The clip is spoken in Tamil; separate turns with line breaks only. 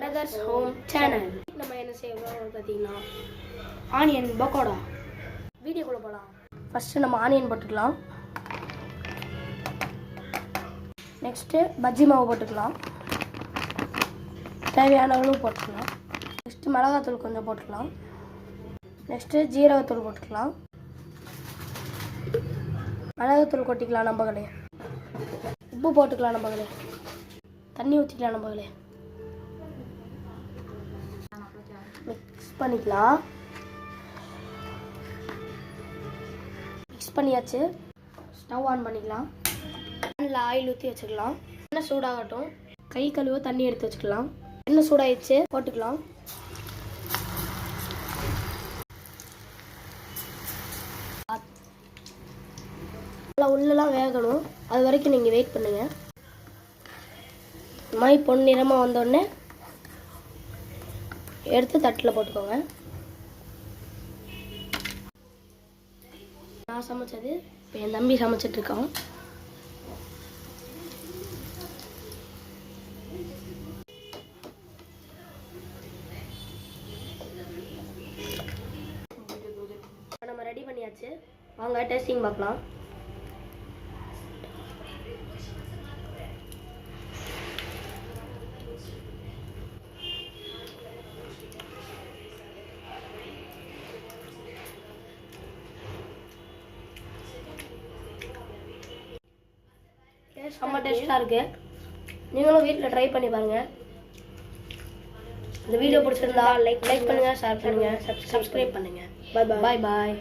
Brother's Home Channel. நம்ம என்ன செய்யறோம் பார்த்தீங்கன்னா ஆனியன் பக்கோடா வீடியோக்குள்ள போகலாம். ஃபர்ஸ்ட் நம்ம ஆனியன் போட்டுக்கலாம். நெக்ஸ்ட் பஜ்ஜி மாவு போட்டுக்கலாம். தேவையான அளவு போட்டுக்கலாம். நெக்ஸ்ட் மிளகாத்தூள் கொஞ்சம் போட்டுக்கலாம். நெக்ஸ்ட் ஜீரகத்தூள் போட்டுக்கலாம். மிளகாத்தூள் கொட்டிக்கலாம் நம்பகளே. உப்பு போட்டுக்கலாம் நம்பகளே. தண்ணி ஊற்றிக்கலாம் நம்பகளே. மிக்ஸ் பண்ணிக்கலாம். மிக்ஸ் பண்ணியாச்சு. ஸ்டவ் ஆன் பண்ணிக்கலாம். பேனில் ஆயில் ஊற்றி வச்சுக்கலாம். எண்ணெய் சூடாகட்டும். கை கழுவ தண்ணி எடுத்து வச்சுக்கலாம். எண்ணெய் சூடாகிடுச்சு, போட்டுக்கலாம். உள்ளெல்லாம் வேகணும், அது வரைக்கும் நீங்கள் வெயிட் பண்ணுங்க. இந்த மாதிரி பொன்னிறமாக வந்தோடனே எடுத்து தட்டில் போட்டுக்கோங்க. நான் சமைச்சது இப்போ என் தம்பி சமைச்சிட்ருக்கான். நம்ம ரெடி பண்ணியாச்சு. வாங்க டேஸ்டிங் பார்க்கலாம். செம்ம டேஸ்ட்டாக இருக்குது. நீங்களும் வீட்டில் ட்ரை பண்ணி பாருங்கள். இந்த வீடியோ பிடிச்சிருந்தா லைக் பண்ணுங்கள், ஷேர் பண்ணுங்கள், சப்ஸ்கிரைப் பண்ணுங்கள். பாய் பாய்.